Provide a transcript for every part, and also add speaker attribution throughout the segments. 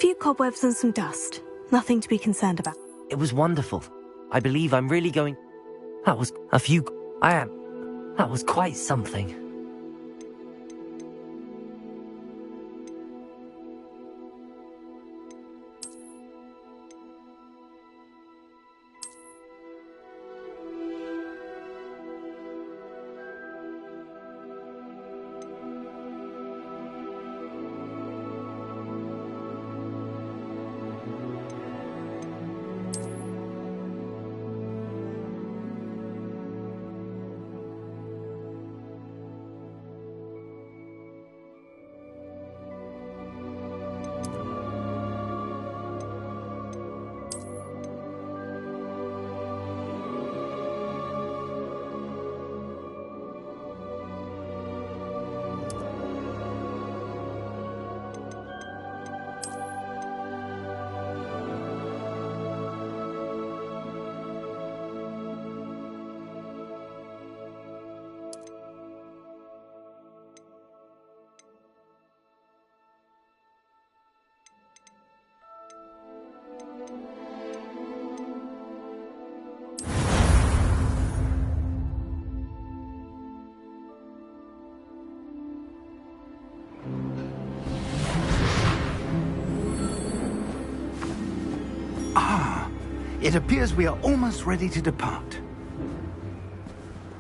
Speaker 1: few cobwebs and some dust. Nothing to be concerned about.
Speaker 2: It was wonderful. I believe I'm really going... That was a few... I am... That was quite something.
Speaker 3: It appears we are almost ready to depart.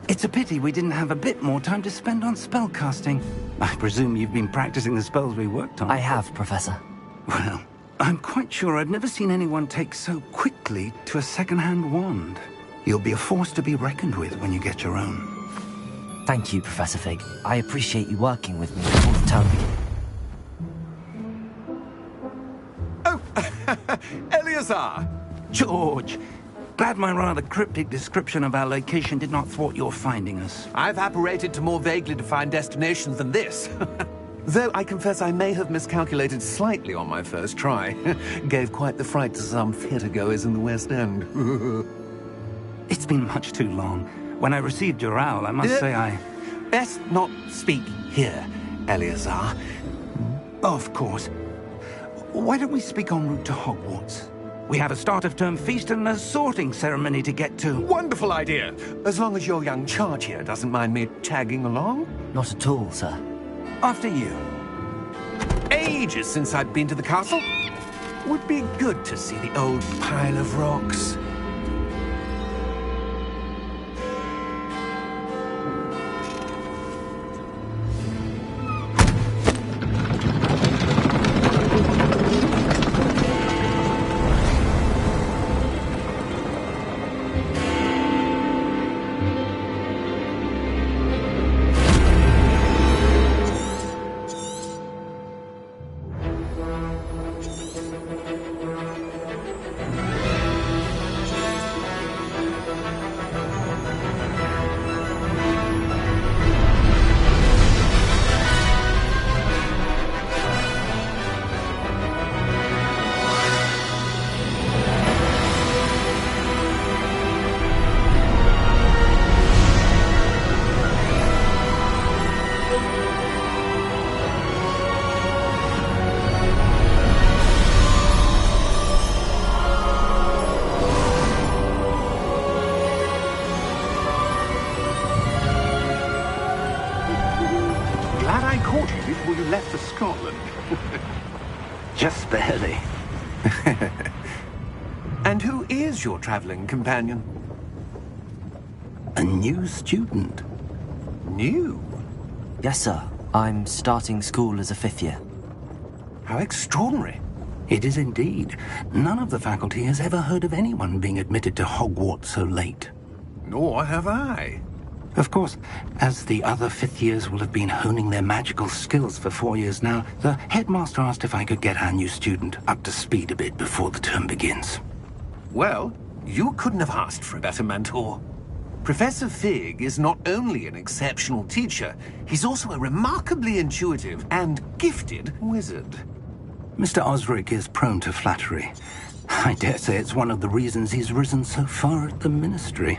Speaker 3: It's a pity we didn't have a bit more time to spend on spellcasting. I presume you've been practicing the spells we worked on.
Speaker 2: I have, Professor.
Speaker 3: Well, I'm quite sure I've never seen anyone take so quickly to a second-hand wand. You'll be a force to be reckoned with when you get your own.
Speaker 2: Thank you, Professor Fig. I appreciate you working with me before the term begins.
Speaker 4: Oh, Eleazar!
Speaker 3: George, glad my rather cryptic description of our location did not thwart your finding us.
Speaker 4: I've apparated to more vaguely defined destinations than this. Though I confess I may have miscalculated slightly on my first try. Gave quite the fright to some theatre-goers in the West End.
Speaker 3: It's been much too long. When I received your owl, I must say I...
Speaker 4: Best not speak here, Eleazar.
Speaker 3: Of course. Why don't we speak en route to Hogwarts? We have a start-of-term feast and a sorting ceremony to get to.
Speaker 4: Wonderful idea! As long as your young charge here doesn't mind me tagging along.
Speaker 2: Not at all, sir.
Speaker 3: After you.
Speaker 4: Ages since I'd been to the castle. Would be good to see the old pile of rocks.
Speaker 3: Before you left for Scotland. Just barely.
Speaker 4: And who is your traveling companion?
Speaker 3: A new student.
Speaker 4: New?
Speaker 2: Yes, sir. I'm starting school as a 5th year.
Speaker 4: How extraordinary.
Speaker 3: It is indeed. None of the faculty has ever heard of anyone being admitted to Hogwarts so late.
Speaker 4: Nor have I.
Speaker 3: Of course, as the other 5th years will have been honing their magical skills for 4 years now, the headmaster asked if I could get our new student up to speed a bit before the term begins.
Speaker 4: Well, you couldn't have asked for a better mentor. Professor Fig is not only an exceptional teacher, he's also a remarkably intuitive and gifted wizard.
Speaker 3: Mr. Osric is prone to flattery. I dare say it's one of the reasons he's risen so far at the Ministry.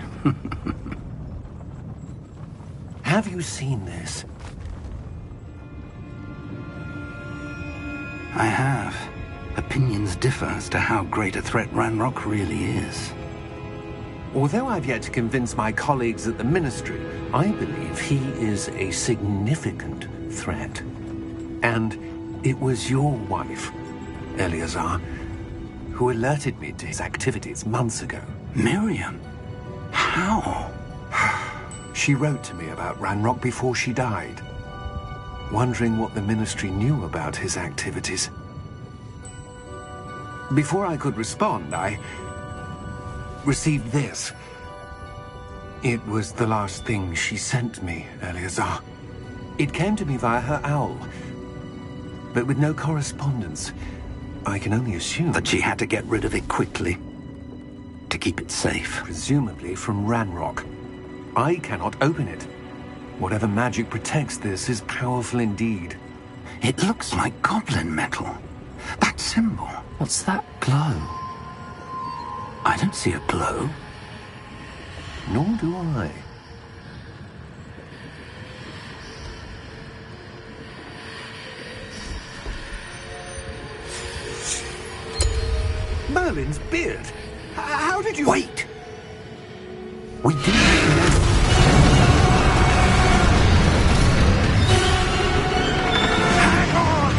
Speaker 4: Have you seen this?
Speaker 3: I have. A opinions differ as to how great a threat Ranrock really is.
Speaker 4: Although I've yet to convince my colleagues at the Ministry, I believe he is a significant threat. And it was your wife, Eleazar, who alerted me to his activities months ago.
Speaker 3: Miriam? How?
Speaker 4: She wrote to me about Ranrock before she died, wondering what the Ministry knew about his activities. Before I could respond, I received this. It was the last thing she sent me, Eleazar. It came to me via her owl, but with no correspondence. I can only assume
Speaker 3: That she had to get rid of it quickly, to keep it safe.
Speaker 4: presumably from Ranrock. I cannot open it. Whatever magic protects this is powerful indeed.
Speaker 3: It looks like goblin metal. That symbol.
Speaker 2: What's that glow?
Speaker 3: I don't see a glow.
Speaker 4: Nor do I. Merlin's beard. How did you...
Speaker 3: Wait! We didn't know.
Speaker 4: Hang on!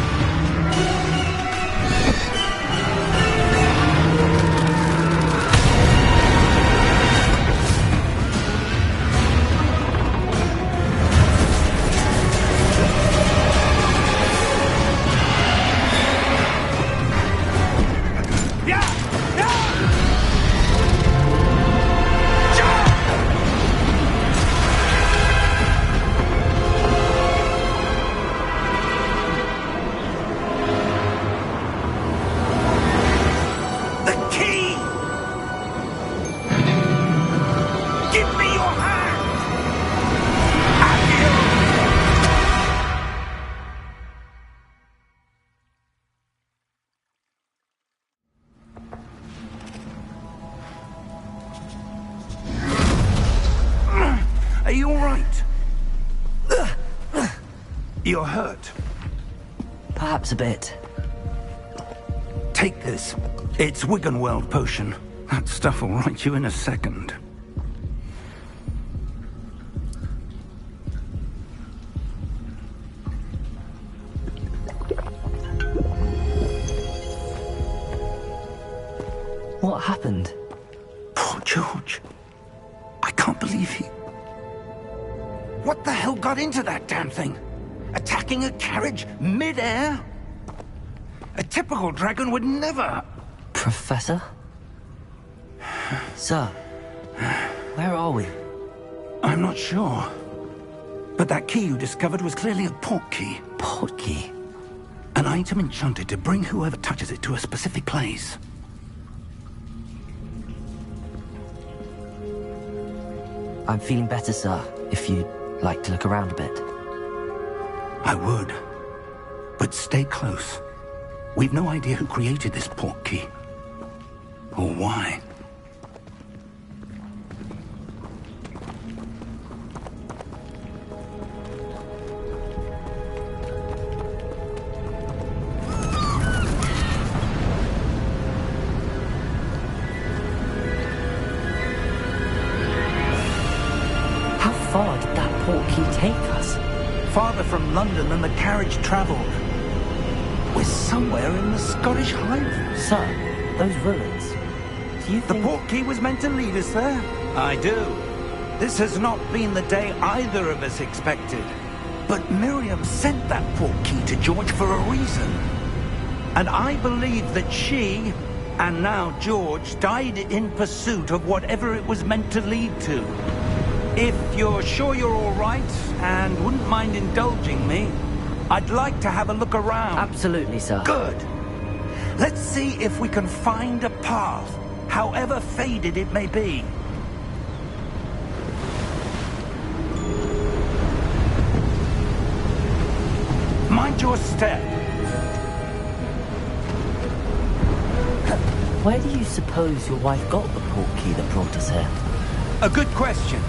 Speaker 3: Are you all right? You're hurt.
Speaker 2: Perhaps a bit.
Speaker 3: Take this. It's Wiggenweld potion. That stuff will right you in a second.
Speaker 2: What happened?
Speaker 3: Poor George. I can't believe he... What the hell got into that damn thing? Attacking a carriage mid-air? A typical dragon would never...
Speaker 2: Professor? Sir, where are we?
Speaker 3: I'm not sure. But that key you discovered was clearly a port key.
Speaker 2: Port key?
Speaker 3: An item enchanted to bring whoever touches it to a specific place.
Speaker 2: I'm feeling better, sir, if you'd like to look around a bit.
Speaker 3: I would. But stay close. We've no idea who created this port key. Or why.
Speaker 2: How far did that port key take us?
Speaker 3: Farther from London than the carriage travelled. We're somewhere in the Scottish Highlands.
Speaker 2: Sir, those ruins. Do you
Speaker 3: The
Speaker 2: think...
Speaker 3: port key was meant to lead us there? I do. This has not been the day either of us expected. But Miriam sent that port key to George for a reason. And I believe that she, and now George, died in pursuit of whatever it was meant to lead to. If you're sure you're all right, and wouldn't mind indulging me, I'd like to have a look around.
Speaker 2: Absolutely, sir.
Speaker 3: Good. Let's see if we can find a path, however faded it may be. Mind your step.
Speaker 2: Where do you suppose your wife got the port key that brought us here?
Speaker 3: A good question.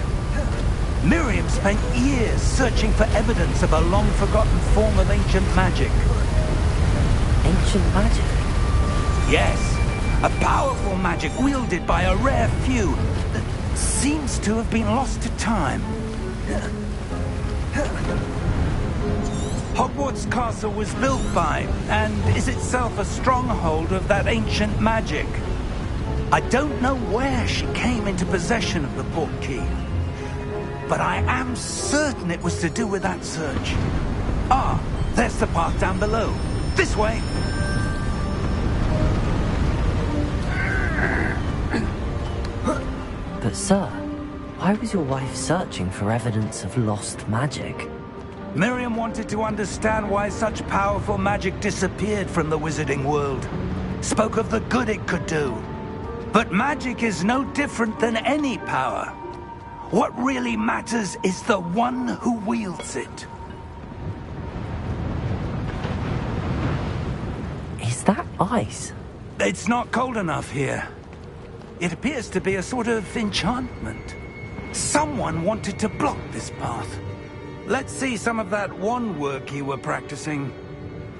Speaker 3: Miriam spent years searching for evidence of a long-forgotten form of ancient magic.
Speaker 2: Ancient magic?
Speaker 3: Yes, a powerful magic wielded by a rare few that seems to have been lost to time. Hogwarts Castle was built by, and is itself a stronghold of that ancient magic. I don't know where she came into possession of the portkey, but I am certain it was to do with that search. Ah, there's the path down below. This way!
Speaker 2: But sir, why was your wife searching for evidence of lost magic?
Speaker 3: Miriam wanted to understand why such powerful magic disappeared from the wizarding world. Spoke of the good it could do. But magic is no different than any power. What really matters is the one who wields it.
Speaker 2: Is that ice?
Speaker 3: It's not cold enough here. It appears to be a sort of enchantment. Someone wanted to block this path. Let's see some of that wand work you were practicing.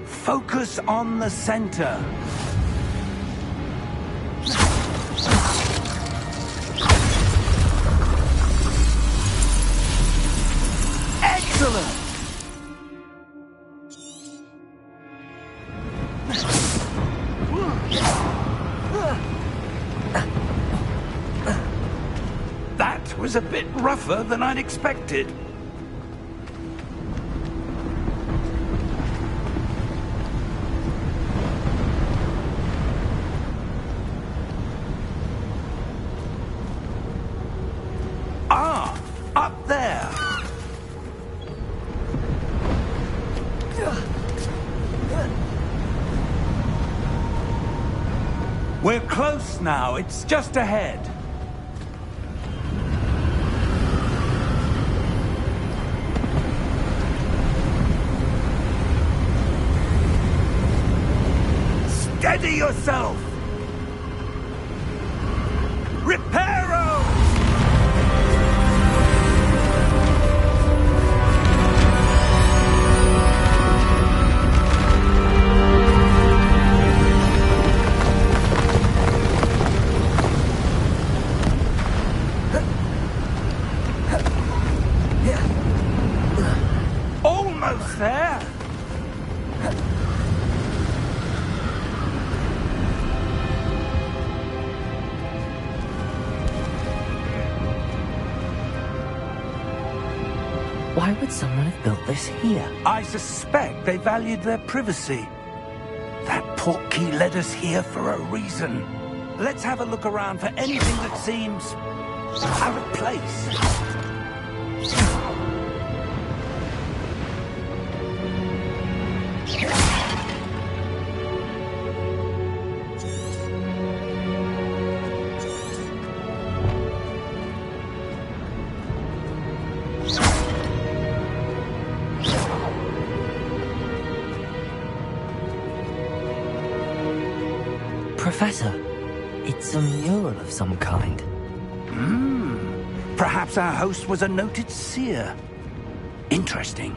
Speaker 3: Focus on the center. Excellent! That was a bit rougher than I'd expected. Ah, up there. We're close now. It's just ahead. Steady yourself! Reparo! Almost there!
Speaker 2: Why would someone have built this here?
Speaker 3: I suspect they valued their privacy. That portkey led us here for a reason. Let's have a look around for anything that seems out of place.
Speaker 2: Professor, it's a mural of some kind.
Speaker 3: Perhaps our host was a noted seer. Interesting.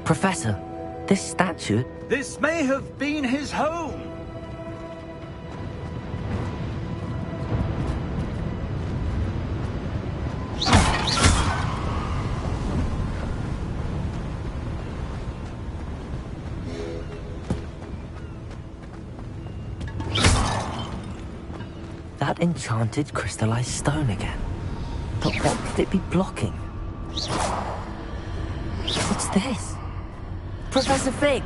Speaker 2: Professor, this statue...
Speaker 3: This may have been his home.
Speaker 2: That enchanted crystallized stone again. But what could it be blocking? What's this? Professor Fig!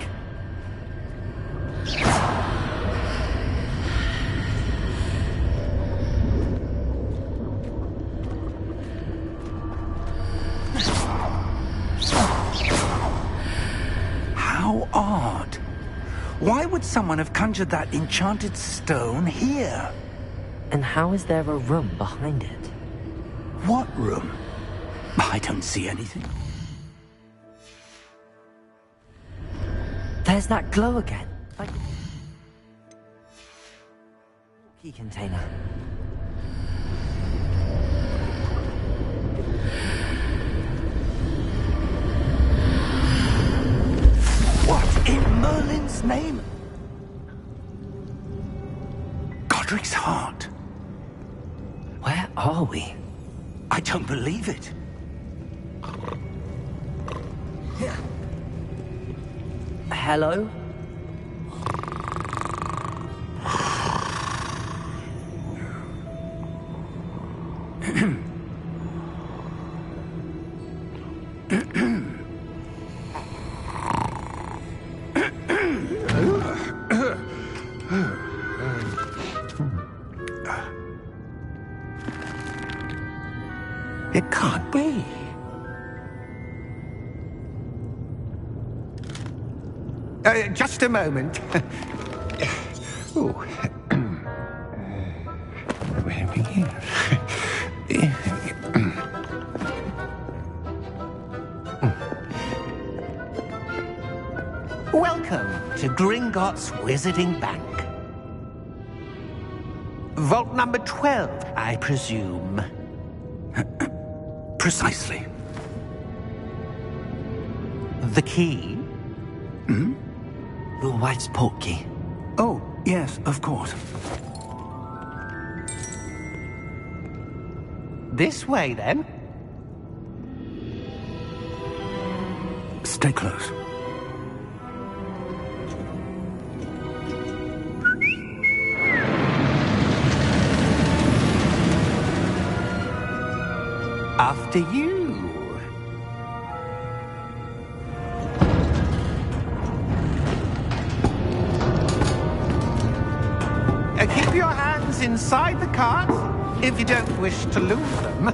Speaker 3: How odd. Why would someone have conjured that enchanted stone here?
Speaker 2: And how is there a room behind it?
Speaker 3: What room? I don't see anything.
Speaker 2: There's that glow again. Like... key container.
Speaker 3: What in Merlin's name? Godric's heart.
Speaker 2: Where are we?
Speaker 3: I don't believe it.
Speaker 2: Hello?
Speaker 4: It can't be. Just a moment. Ooh. Where are we here? Welcome to Gringotts Wizarding Bank. Vault number 12, I presume.
Speaker 3: Precisely.
Speaker 4: The key?
Speaker 3: Hmm?
Speaker 2: Your wife's portkey.
Speaker 3: Oh, yes, of course.
Speaker 4: This way, then.
Speaker 3: Stay close.
Speaker 4: After you. Keep your hands inside the cart if you don't wish to lose them.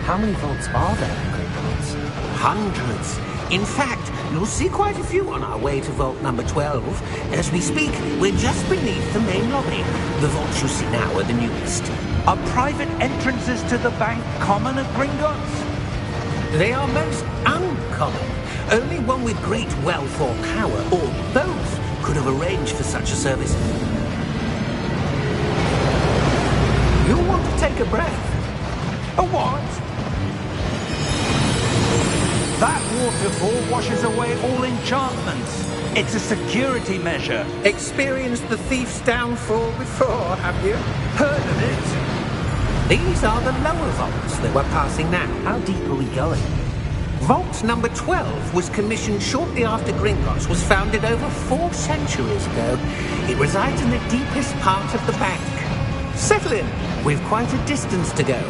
Speaker 2: How many vaults are there in Gringotts?
Speaker 4: Hundreds. In fact, you'll see quite a few on our way to vault number 12. As we speak, we're just beneath the main lobby. The vaults you see now are the newest.
Speaker 3: Are private entrances to the bank common at Gringotts?
Speaker 4: They are most uncommon. Only one with great wealth or power, or both, could have arranged for such a service. You'll want to take a breath.
Speaker 3: A what? That waterfall washes away all enchantments. It's a security measure.
Speaker 4: Experienced the thief's downfall before, have you?
Speaker 3: Heard of it?
Speaker 4: These are the lower vaults that we're passing now.
Speaker 2: How deep are we going?
Speaker 4: Vault number 12 was commissioned shortly after Gringotts was founded over 4 centuries ago. It resides in the deepest part of the bank. Settle in. We've quite a distance to go.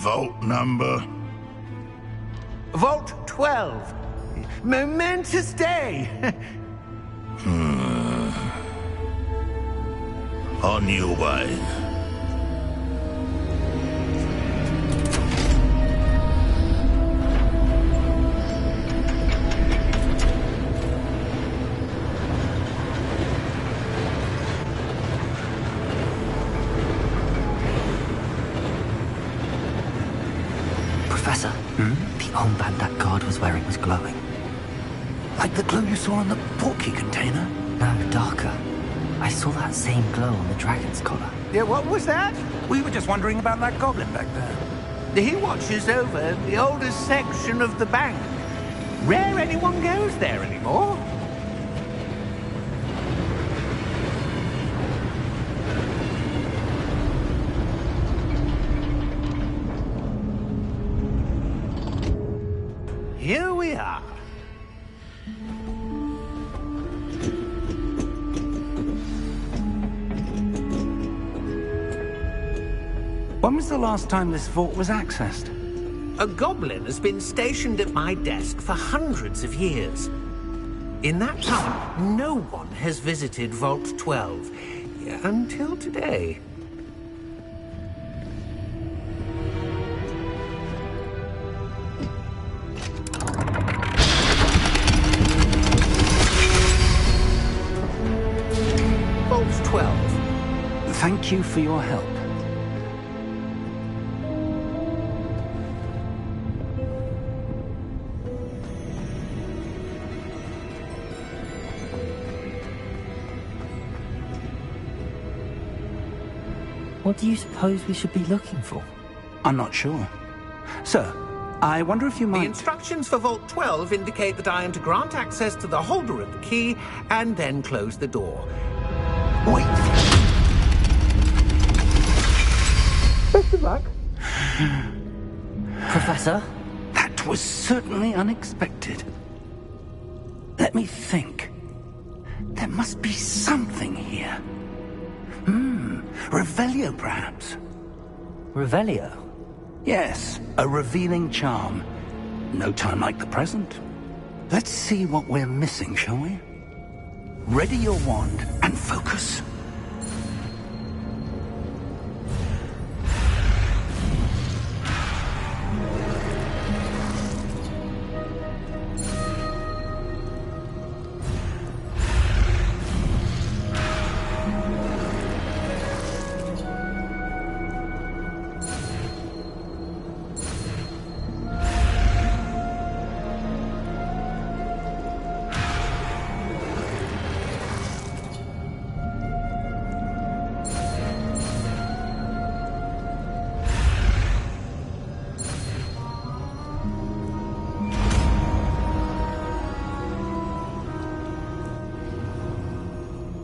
Speaker 5: Vault number?
Speaker 4: Vault 12. Momentous day.
Speaker 5: On your way.
Speaker 2: Professor, the armband that guard was wearing was glowing.
Speaker 3: Like the glow you saw on the portkey container?
Speaker 2: No, darker. I saw that same glow on the dragon's collar.
Speaker 3: Yeah, what was that? We were just wondering about that goblin back there.
Speaker 4: He watches over the oldest section of the bank. Rare anyone goes there anymore. Here we are.
Speaker 3: When was the last time this vault was accessed?
Speaker 4: A goblin has been stationed at my desk for hundreds of years. In that time, no one has visited Vault 12 until today. Vault 12.
Speaker 3: Thank you for your help.
Speaker 2: What do you suppose we should be looking for?
Speaker 3: I'm not sure. Sir, I wonder if you might...
Speaker 4: The instructions for Vault 12 indicate that I am to grant access to the holder of the key and then close the door.
Speaker 3: Wait!
Speaker 4: Best of luck.
Speaker 2: Professor?
Speaker 3: That was certainly unexpected. Let me think. There must be something here. Revelio, perhaps?
Speaker 2: Revelio?
Speaker 3: Yes, a revealing charm. No time like the present. Let's see what we're missing, shall we? Ready your wand and focus.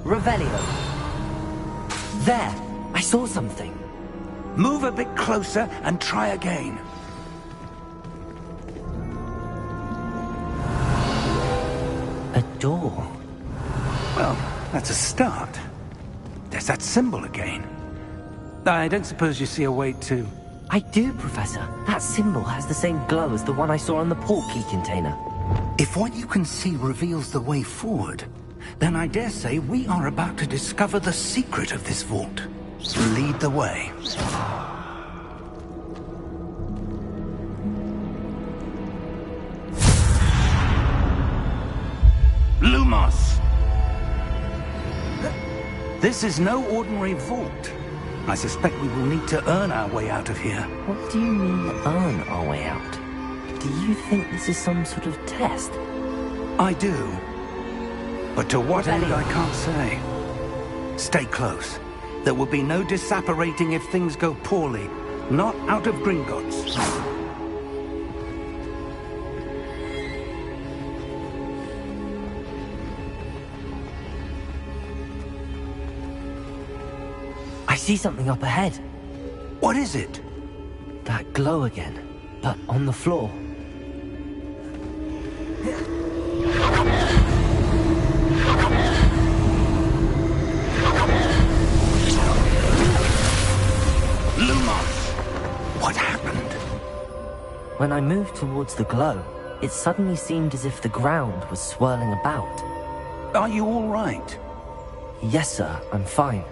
Speaker 2: Revelio. There! I saw something.
Speaker 3: Move a bit closer and try again.
Speaker 2: A door.
Speaker 3: Well, that's a start. There's that symbol again. I don't suppose you see a way to...
Speaker 2: I do, Professor. That symbol has the same glow as the one I saw on the portkey container.
Speaker 3: If what you can see reveals the way forward, then I dare say we are about to discover the secret of this vault. Lead the way. Lumos! This is no ordinary vault. I suspect we will need to earn our way out of here.
Speaker 2: What do you mean, earn our way out? Do you think this is some sort of test?
Speaker 3: I do. But to what end,
Speaker 2: Revelio.
Speaker 3: I can't say. Stay close. There will be no disapparating if things go poorly. Not out of Gringotts.
Speaker 2: I see something up ahead.
Speaker 3: What is it?
Speaker 2: That glow again, but on the floor.
Speaker 3: Lumos! What happened?
Speaker 2: When I moved towards the glow, it suddenly seemed as if the ground was swirling about.
Speaker 3: Are you all right?
Speaker 2: Yes, sir, I'm fine.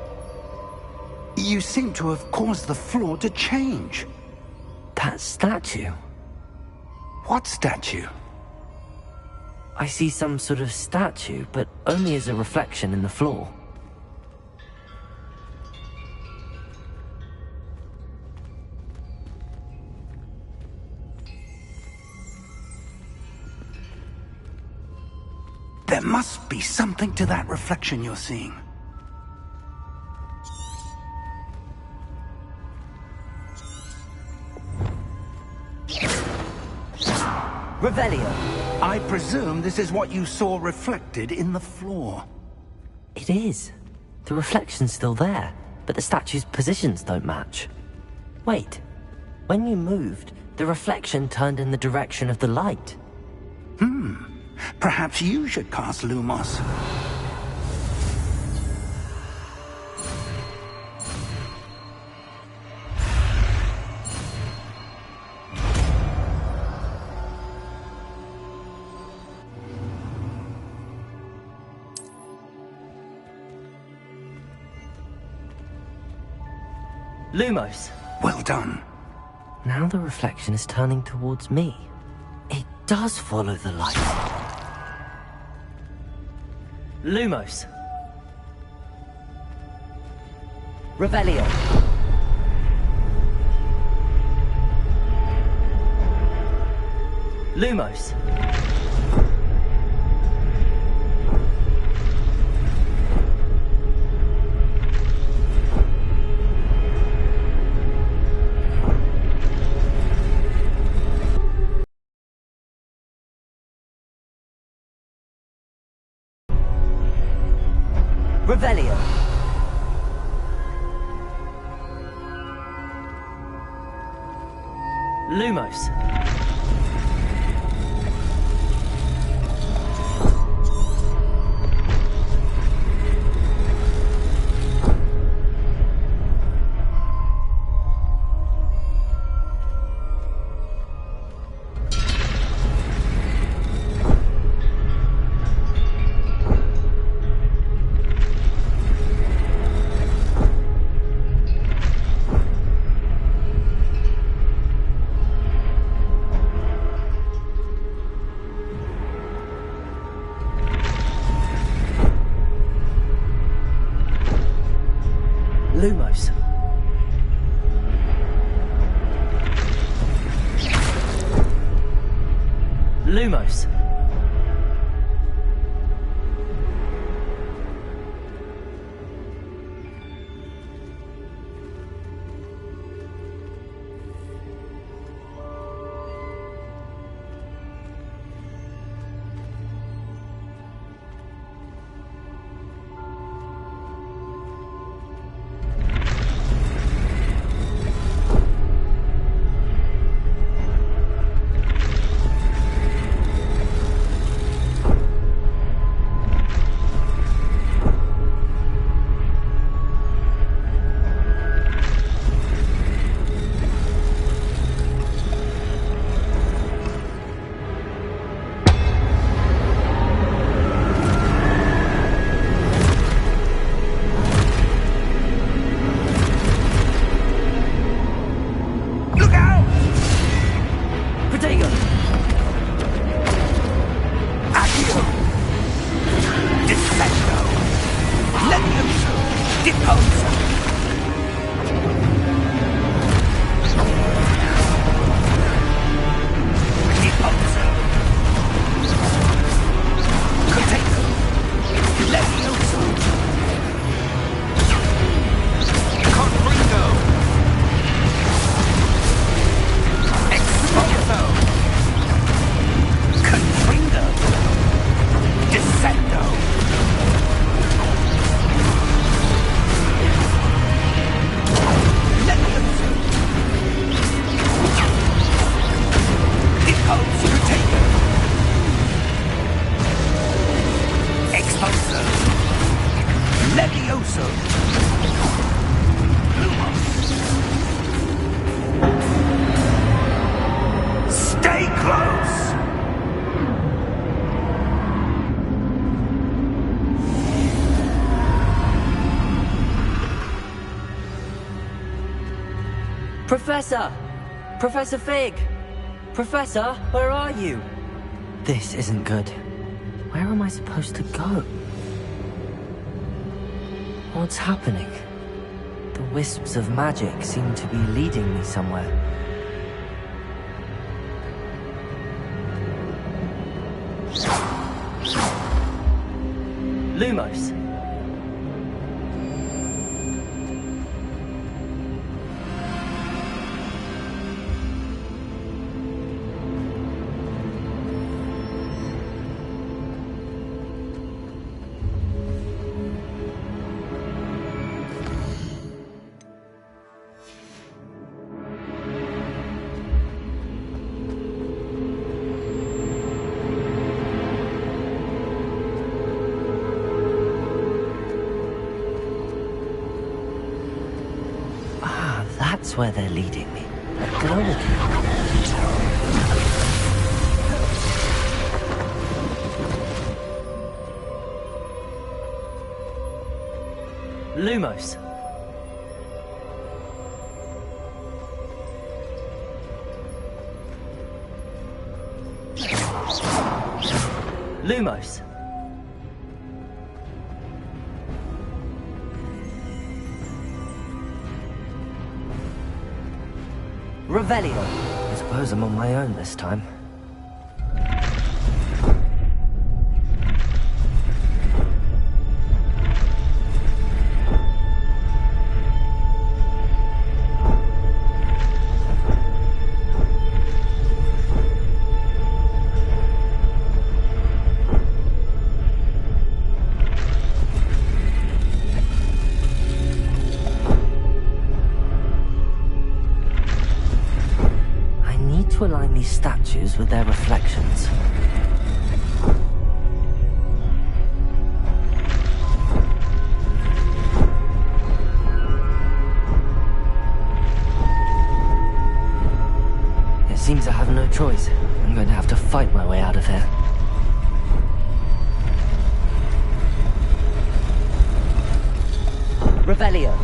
Speaker 3: You seem to have caused the floor to change.
Speaker 2: That statue.
Speaker 3: What statue?
Speaker 2: I see some sort of statue, but only as a reflection in the floor.
Speaker 3: There must be something to that reflection you're seeing.
Speaker 2: Revelio.
Speaker 3: I presume this is what you saw reflected in the floor.
Speaker 2: It is. The reflection's still there, but the statue's positions don't match. Wait. When you moved, the reflection turned in the direction of the light.
Speaker 3: Perhaps you should cast Lumos.
Speaker 2: Lumos.
Speaker 3: Well done.
Speaker 2: Now the reflection is turning towards me. It does follow the light. Lumos. Revelio. Lumos. Revelio. Lumos. Lumos. Lumos. Professor! Professor Fig! Professor, where are you? This isn't good. Where am I supposed to go? What's happening? The wisps of magic seem to be leading me somewhere. Lumos. That's where they're leading me. A global. Lumos. Lumos. Revelio. I suppose I'm on my own this time. To align these statues with their reflections. It seems I have no choice. I'm going to have to fight my way out of here. Revelio.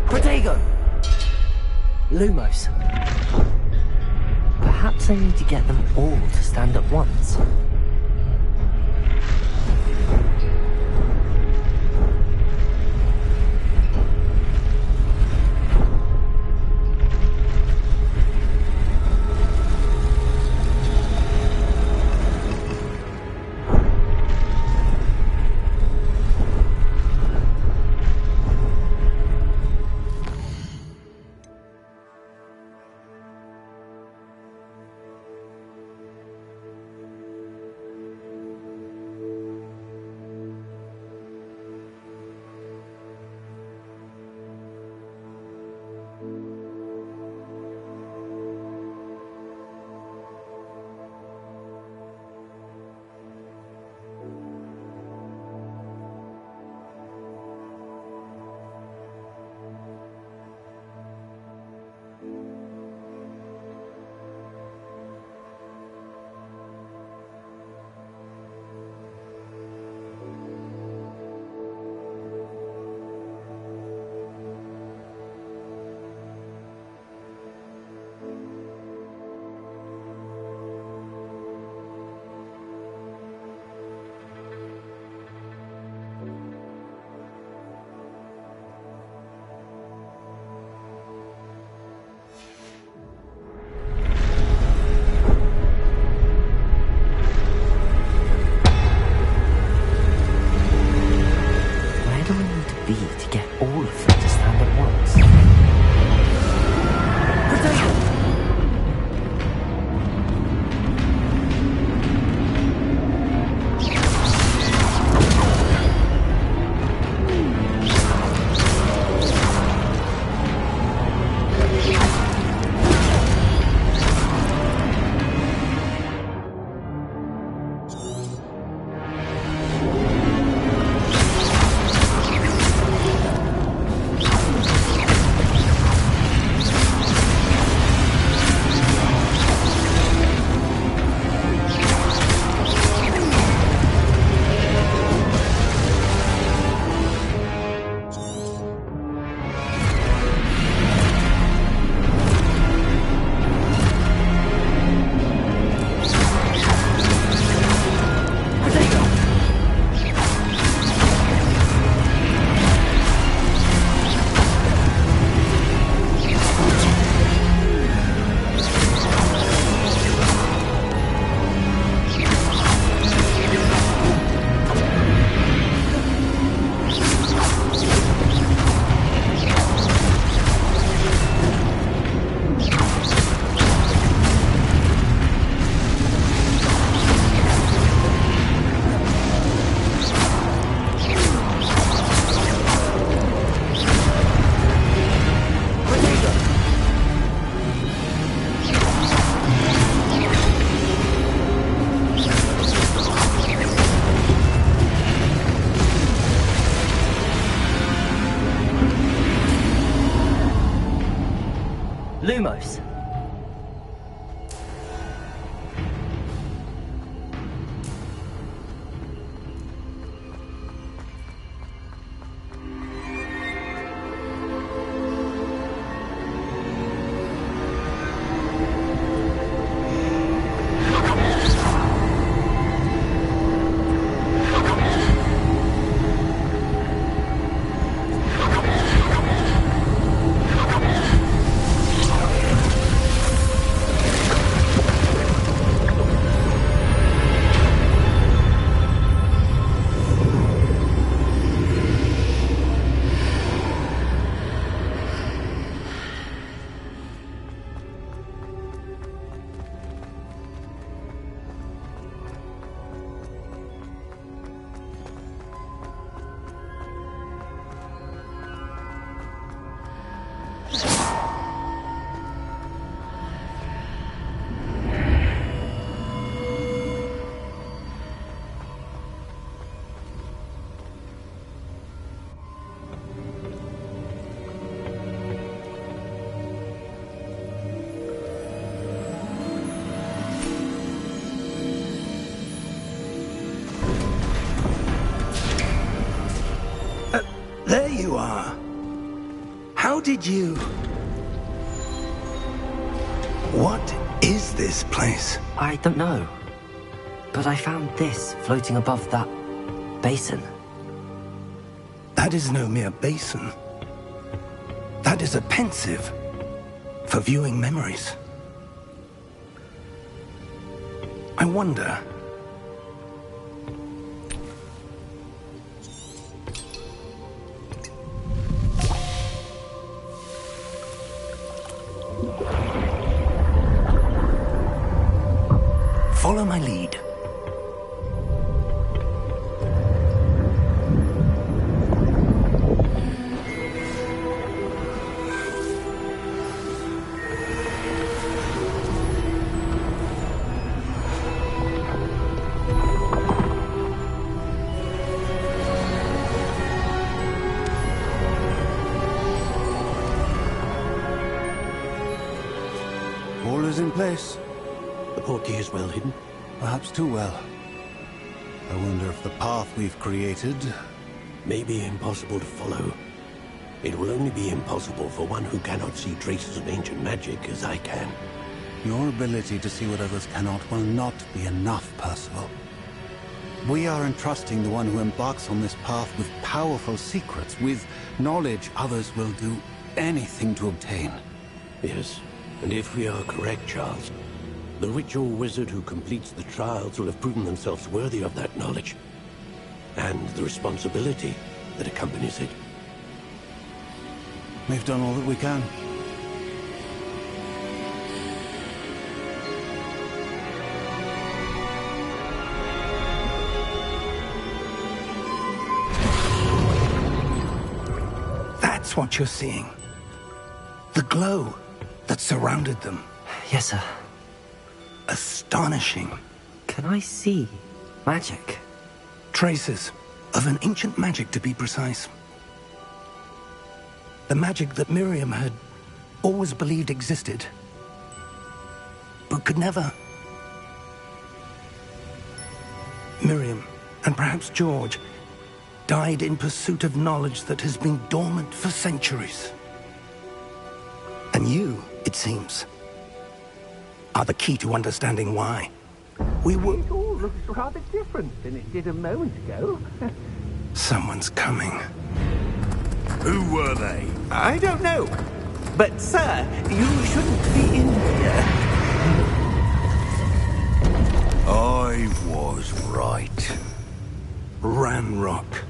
Speaker 2: Protego. Lumos. Perhaps I need to get them all to stand at once. Lumos.
Speaker 3: There you are. How did you... What is this place?
Speaker 2: I don't know. But I found this floating above that basin.
Speaker 3: That is no mere basin. That is a pensive for viewing memories. I wonder... Follow my lead.
Speaker 6: All is in place.
Speaker 7: The portkey is well hidden.
Speaker 6: Perhaps too well. I wonder if the path we've created...
Speaker 7: May be impossible to follow. It will only be impossible for one who cannot see traces of ancient magic as I can.
Speaker 6: Your ability to see what others cannot will not be enough, Percival. We are entrusting the one who embarks on this path with powerful secrets, with knowledge others will do anything to obtain.
Speaker 7: Yes, and if we are correct, Charles, the witch or wizard who completes the trials will have proven themselves worthy of that knowledge, and the responsibility that accompanies it.
Speaker 6: We've done all that we can.
Speaker 3: That's what you're seeing. The glow that surrounded them.
Speaker 2: Yes, sir.
Speaker 3: Astonishing.
Speaker 2: Can I see magic?
Speaker 3: Traces of an ancient magic, to be precise. The magic that Miriam had always believed existed, but could never. Miriam, and perhaps George, died in pursuit of knowledge that has been dormant for centuries. And you, it seems, are the key to understanding why. We were...
Speaker 8: It all looks rather different than it did a moment ago.
Speaker 3: Someone's coming.
Speaker 5: Who were they?
Speaker 8: I don't know. But, sir, you shouldn't be in here.
Speaker 5: I was right.
Speaker 3: Ranrock.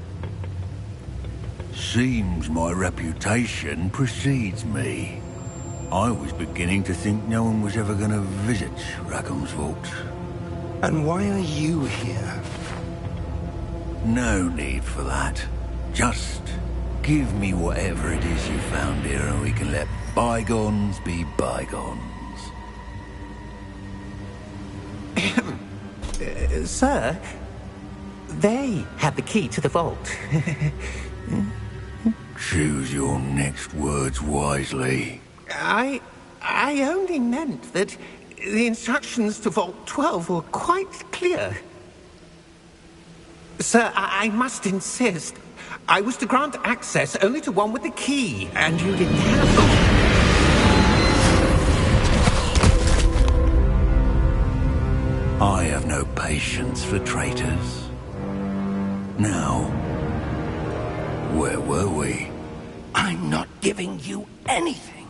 Speaker 5: Seems my reputation precedes me. I was beginning to think no one was ever going to visit Rackham's vault.
Speaker 3: And why are you here?
Speaker 5: No need for that. Just give me whatever it is you found here and we can let bygones be bygones.
Speaker 8: Sir, they have the key to the vault.
Speaker 5: Choose your next words wisely.
Speaker 8: I I only meant that the instructions to Vault 12 were quite clear. Sir, I must insist. I was to grant access only to one with the key, and you didn't have them.
Speaker 5: I have no patience for traitors. Now, where were we?
Speaker 3: I'm not giving you anything.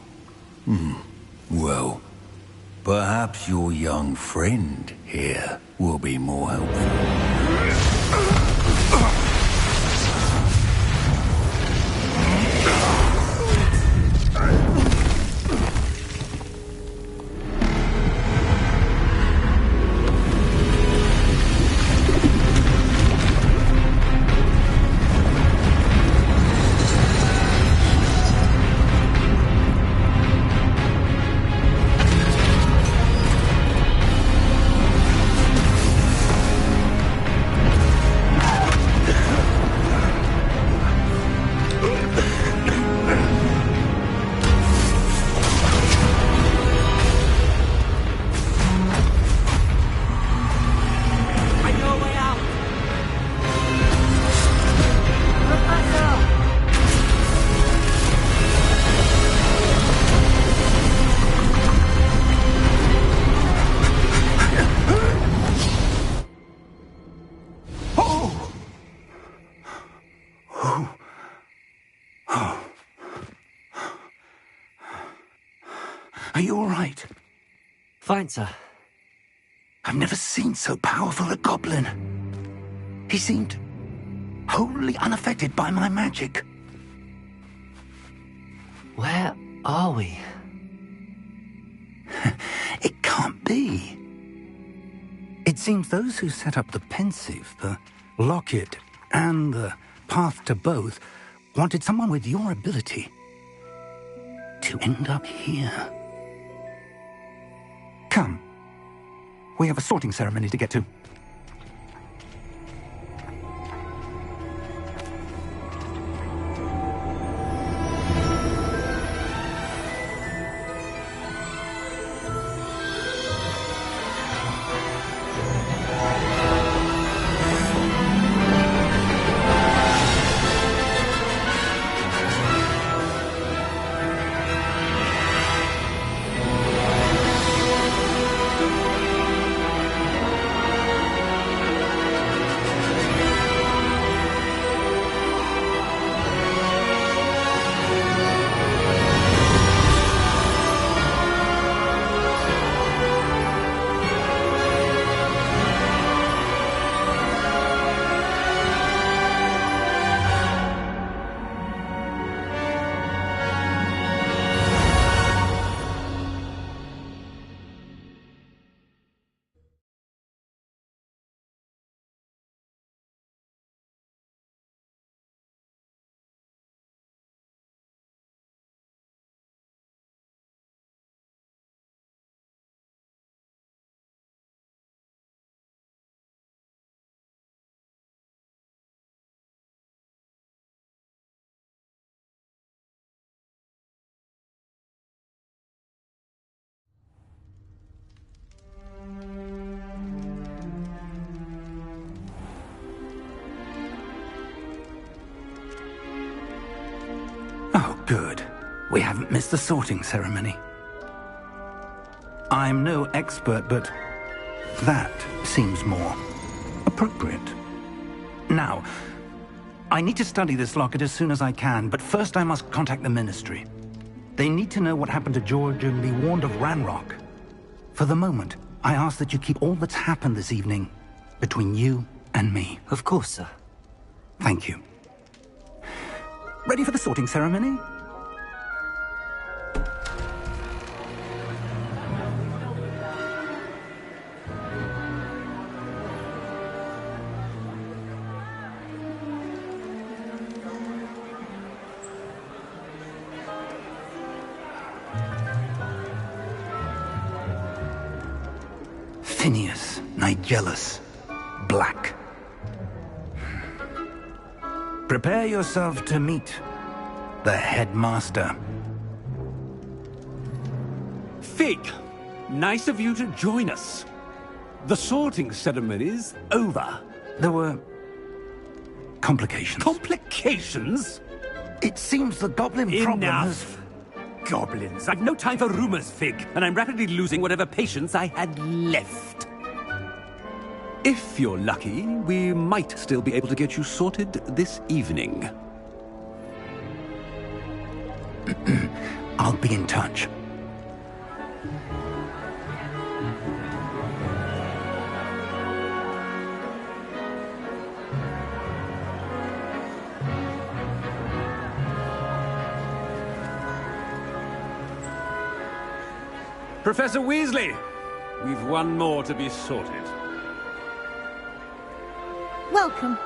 Speaker 5: Well, perhaps your young friend here will be more helpful.
Speaker 3: Are you all right?
Speaker 2: Fine, sir.
Speaker 3: I've never seen so powerful a goblin. He seemed wholly unaffected by my magic.
Speaker 2: Where are we?
Speaker 3: It can't be. It seems those who set up the pensive, the locket, and the path to both wanted someone with your ability to end up here. Come. We have a sorting ceremony to get to. Oh, good. We haven't missed the sorting ceremony. I'm no expert, but that seems more appropriate. Now, I need to study this locket as soon as I can, but first I must contact the Ministry. They need to know what happened to George and be warned of Ranrock. For the moment, I ask that you keep all that's happened this evening between you and me.
Speaker 2: Of course, sir.
Speaker 3: Thank you. Ready for the sorting ceremony? Phineas Nigellus Black. Prepare yourself to meet the headmaster.
Speaker 9: Fig, nice of you to join us. The sorting ceremony's over.
Speaker 3: There were complications.
Speaker 9: Complications?
Speaker 3: It seems the goblin problem has...
Speaker 9: Enough! Goblins. I've no time for rumors, Fig, and I'm rapidly losing whatever patience I had left. If you're lucky, we might still be able to get you sorted this evening.
Speaker 3: I'll be in touch.
Speaker 9: Professor Weasley, we've one more to be sorted.
Speaker 10: Welcome.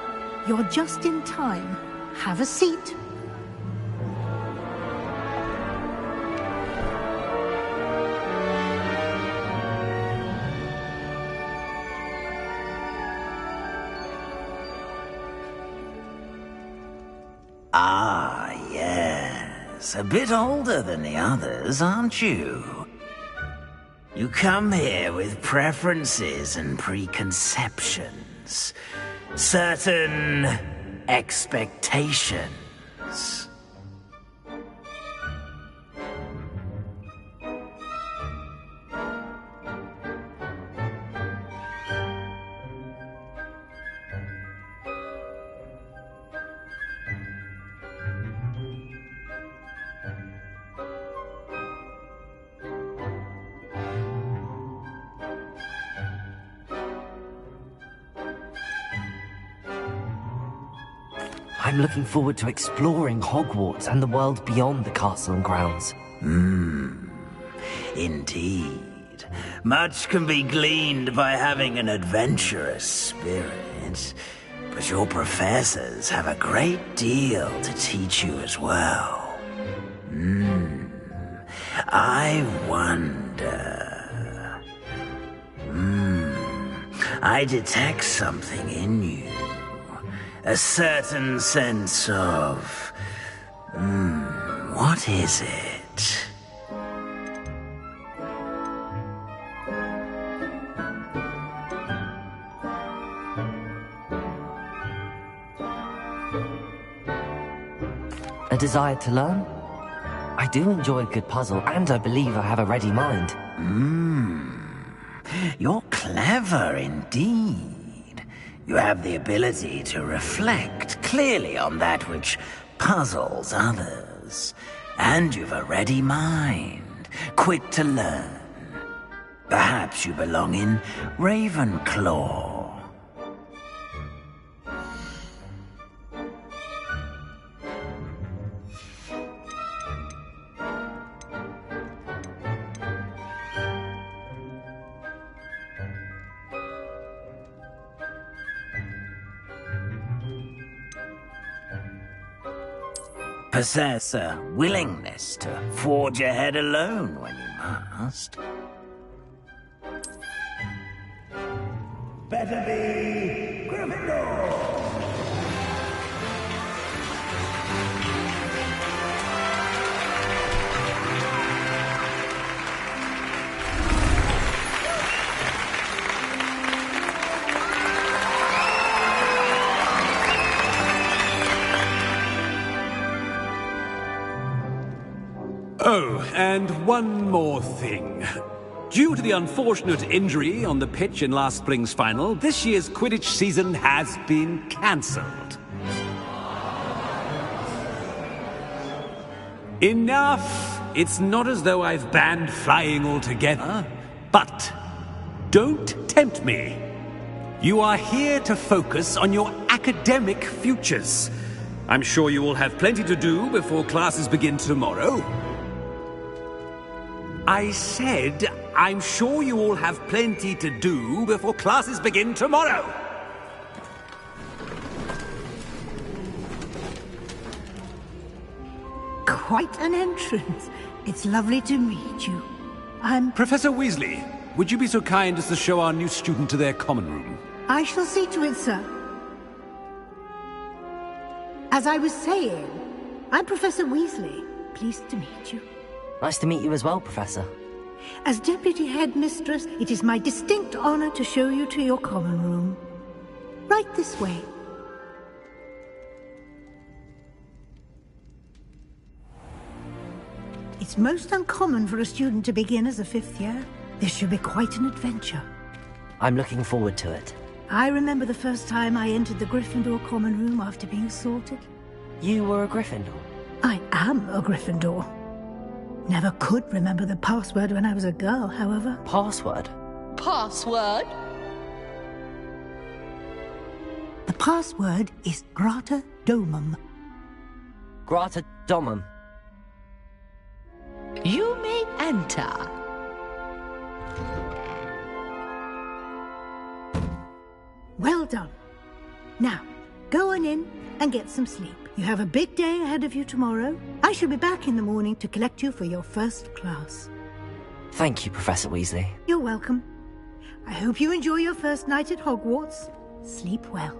Speaker 10: You're just in time. Have a seat.
Speaker 11: Ah, yes. A bit older than the others, aren't you? You come here with preferences and preconceptions. Certain expectations.
Speaker 2: I'm looking forward to exploring Hogwarts and the world beyond the castle and grounds.
Speaker 11: Indeed. Much can be gleaned by having an adventurous spirit, but your professors have a great deal to teach you as well. I wonder... I detect something in you. A certain sense of... what is it?
Speaker 2: A desire to learn? I do enjoy a good puzzle, and I believe I have a ready mind.
Speaker 11: You're clever indeed. You have the ability to reflect clearly on that which puzzles others. And you've a ready mind, quick to learn. Perhaps you belong in Ravenclaw. Possess a willingness to forge ahead alone when you must. Better be Gryffindor!
Speaker 9: Oh, and one more thing. Due to the unfortunate injury on the pitch in last spring's final, this year's Quidditch season has been cancelled. Enough! It's not as though I've banned flying altogether, but don't tempt me. You are here to focus on your academic futures. I'm sure you will have plenty to do before classes begin tomorrow. I said, I'm sure you all have plenty to do before classes begin tomorrow.
Speaker 10: Quite an entrance. It's lovely to meet you. I'm...
Speaker 9: Professor Weasley, would you be so kind as to show our new student to their common room?
Speaker 10: I shall see to it, sir. As I was saying, I'm Professor Weasley. Pleased to meet you.
Speaker 2: Nice to meet you as well, Professor.
Speaker 10: As Deputy Headmistress, it is my distinct honor to show you to your common room. Right this way. It's most uncommon for a student to begin as a 5th year. This should be quite an adventure.
Speaker 2: I'm looking forward to it.
Speaker 10: I remember the first time I entered the Gryffindor common room after being sorted.
Speaker 2: You were a Gryffindor?
Speaker 10: I am a Gryffindor. Never could remember the password when I was a girl, however.
Speaker 2: Password?
Speaker 12: Password?
Speaker 10: The password is Grata Domum.
Speaker 2: Grata Domum.
Speaker 12: You may enter.
Speaker 10: Well done. Now, go on in and get some sleep. You have a big day ahead of you tomorrow. I shall be back in the morning to collect you for your first class.
Speaker 2: Thank you, Professor Weasley.
Speaker 10: You're welcome. I hope you enjoy your first night at Hogwarts. Sleep well.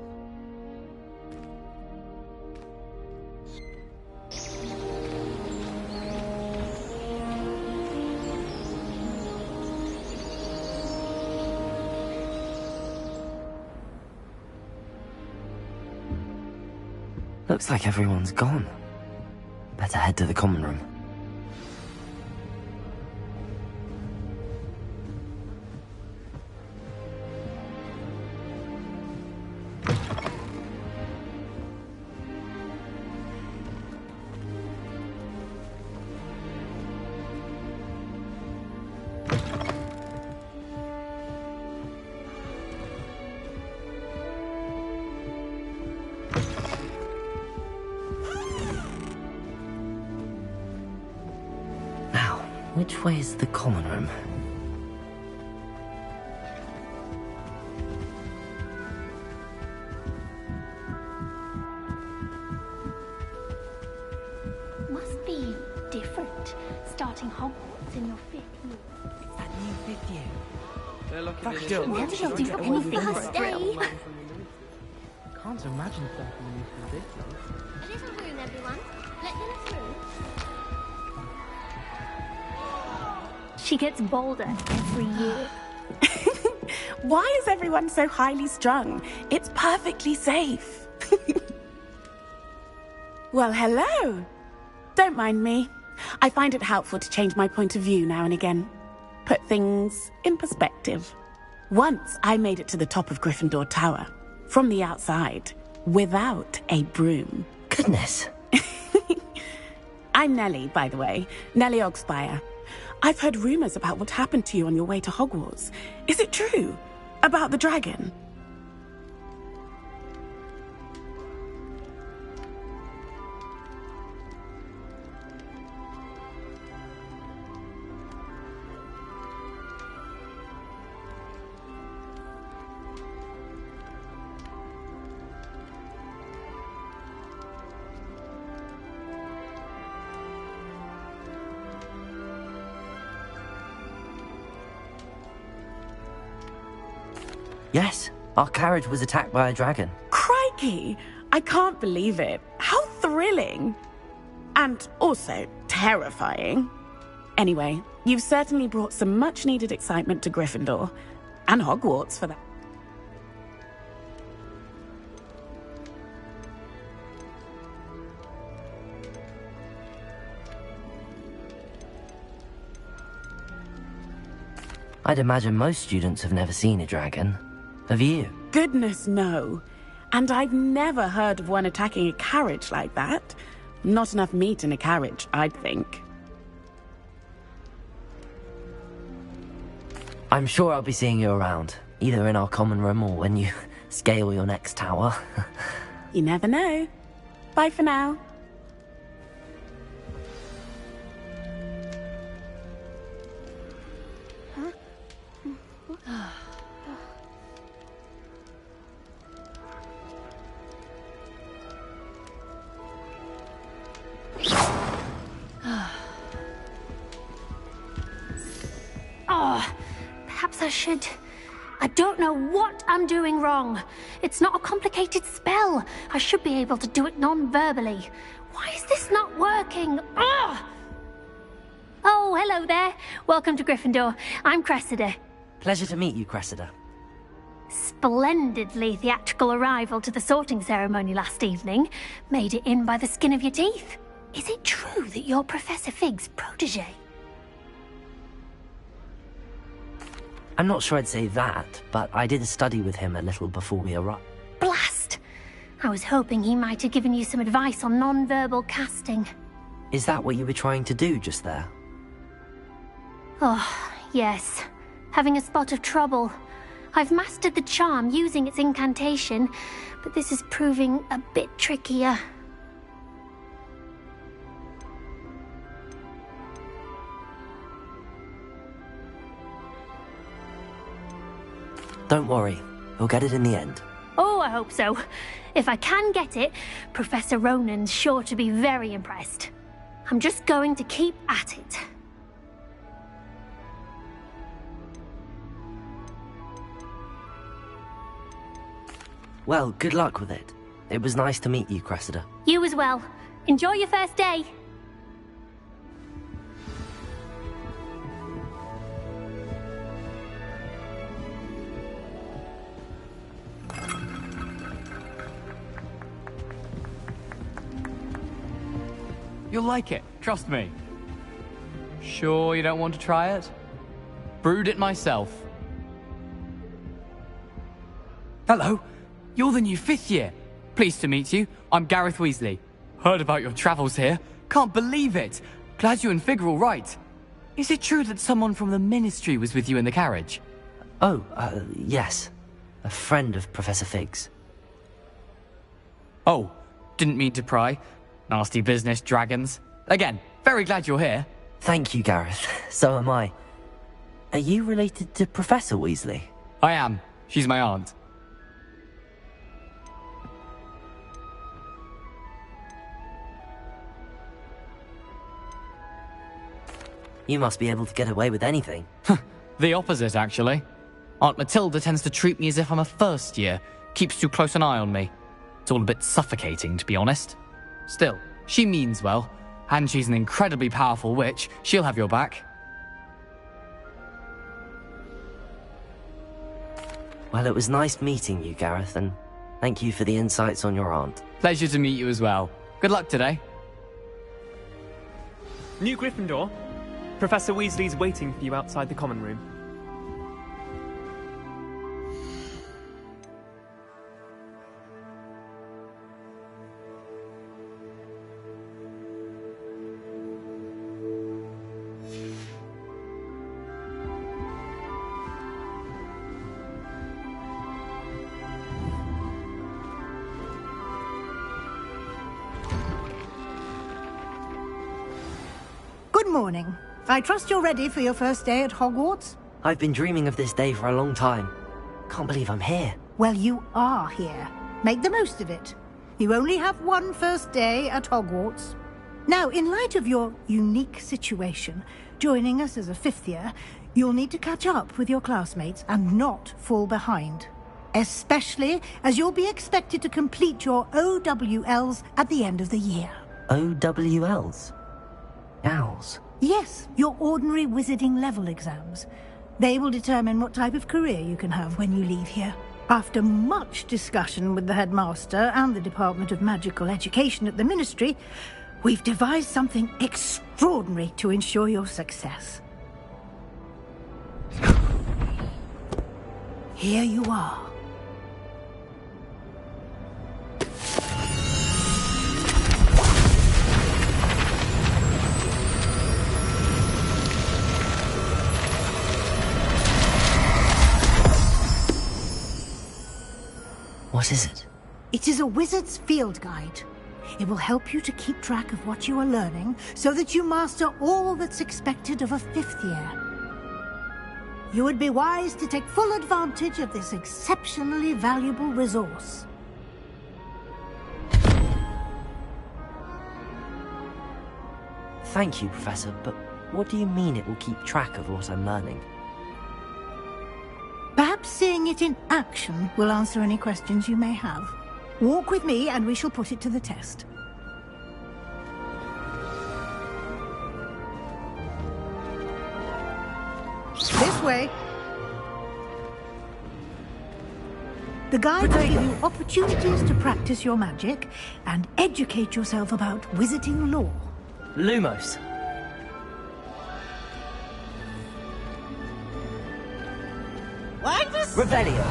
Speaker 2: Looks like everyone's gone. Better head to the common room. Which way is the common room?
Speaker 13: Must be different, starting Hogwarts in your 5th year.
Speaker 2: It's that new 5th year.
Speaker 14: They're looking
Speaker 13: Never shall do anything but stay.
Speaker 14: Can't imagine something this ridiculous.
Speaker 13: A little room, everyone. Let them through. She gets bolder every year.
Speaker 15: Why is everyone so highly strung? It's perfectly safe. Well, hello. Don't mind me. I find it helpful to change my point of view now and again. Put things in perspective. Once I made it to the top of Gryffindor Tower, from the outside, without a broom.
Speaker 2: Goodness.
Speaker 15: I'm Nellie, by the way. Nellie Ogspire. I've heard rumors about what happened to you on your way to Hogwarts. Is it true? About the dragon?
Speaker 2: Yes, our carriage was attacked by a dragon.
Speaker 15: Crikey! I can't believe it. How thrilling! And also terrifying. Anyway, you've certainly brought some much-needed excitement to Gryffindor. And Hogwarts, for that.
Speaker 2: I'd imagine most students have never seen a dragon. Have you?
Speaker 15: Goodness, no. And I've never heard of one attacking a carriage like that. Not enough meat in a carriage, I'd think.
Speaker 2: I'm sure I'll be seeing you around, either in our common room or when you scale your next tower.
Speaker 15: You never know. Bye for now.
Speaker 13: Perhaps I should. I don't know what I'm doing wrong. It's not a complicated spell. I should be able to do it non-verbally. Why is this not working? Oh, Oh, hello there. Welcome to Gryffindor. I'm Cressida.
Speaker 2: Pleasure to meet you, Cressida.
Speaker 13: Splendidly theatrical arrival to the sorting ceremony last evening. Made it in by the skin of your teeth. Is it true that you're Professor Fig's protege?
Speaker 2: I'm not sure I'd say that, but I did study with him a little before we arrived.
Speaker 13: Blast! I was hoping he might have given you some advice on non-verbal casting.
Speaker 2: Is that what you were trying to do just there?
Speaker 13: Oh, yes. Having a spot of trouble. I've mastered the charm using its incantation, but this is proving a bit trickier.
Speaker 2: Don't worry, we'll get it in the end.
Speaker 13: Oh, I hope so. If I can get it, Professor Ronan's sure to be very impressed. I'm just going to keep at it.
Speaker 2: Well, good luck with it. It was nice to meet you, Cressida.
Speaker 13: You as well. Enjoy your first day.
Speaker 16: You'll like it, trust me. Sure you don't want to try it? Brewed it myself. Hello, you're the new 5th year. Pleased to meet you. I'm Gareth Weasley. Heard about your travels here. Can't believe it. Glad you and Fig are all right. Is it true that someone from the Ministry was with you in the carriage?
Speaker 2: Oh, yes. A friend of Professor Fig's.
Speaker 16: Oh, didn't mean to pry. Nasty business, dragons. Again, very glad you're here.
Speaker 2: Thank you, Gareth. So am I. Are you related to Professor Weasley?
Speaker 16: I am. She's my aunt.
Speaker 2: You must be able to get away with anything.
Speaker 16: The opposite, actually. Aunt Matilda tends to treat me as if I'm a first year. Keeps too close an eye on me. It's all a bit suffocating, to be honest. Still, she means well. And she's an incredibly powerful witch. She'll have your back.
Speaker 2: Well, it was nice meeting you, Gareth, and thank you for the insights on your aunt.
Speaker 16: Pleasure to meet you as well. Good luck today.
Speaker 17: New Gryffindor. Professor Weasley's waiting for you outside the common room.
Speaker 10: Good morning. I trust you're ready for your first day at Hogwarts?
Speaker 2: I've been dreaming of this day for a long time. Can't believe I'm here.
Speaker 10: Well, you are here. Make the most of it. You only have one first day at Hogwarts. Now, in light of your unique situation, joining us as a 5th year, you'll need to catch up with your classmates and not fall behind. Especially as you'll be expected to complete your OWLs at the end of the year.
Speaker 2: OWLs? Owls?
Speaker 10: Yes, your ordinary wizarding level exams. They will determine what type of career you can have when you leave here. After much discussion with the headmaster and the Department of Magical Education at the Ministry, we've devised something extraordinary to ensure your success. Here you are.
Speaker 2: What is it?
Speaker 10: It is a wizard's field guide. It will help you to keep track of what you are learning so that you master all that's expected of a 5th year. You would be wise to take full advantage of this exceptionally valuable resource.
Speaker 2: Thank you, Professor, but what do you mean it will keep track of what I'm learning?
Speaker 10: Perhaps seeing it in action will answer any questions you may have. Walk with me and we shall put it to the test. This way. The guide will give you opportunities to practice your magic and educate yourself about wizarding lore.
Speaker 2: Lumos. Revelio.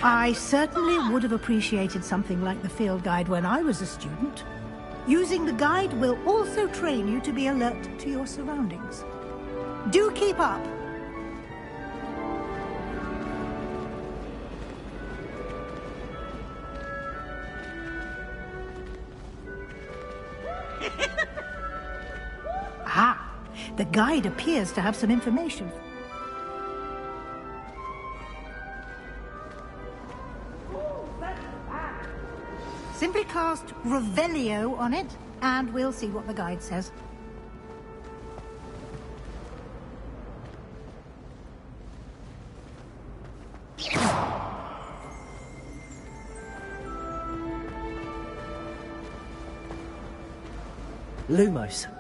Speaker 10: I certainly would have appreciated something like the field guide when I was a student. Using the guide will also train you to be alert to your surroundings. Do keep up. Ah, the guide appears to have some information. Simply cast Revelio on it, and we'll see what the guide says.
Speaker 2: Lumos.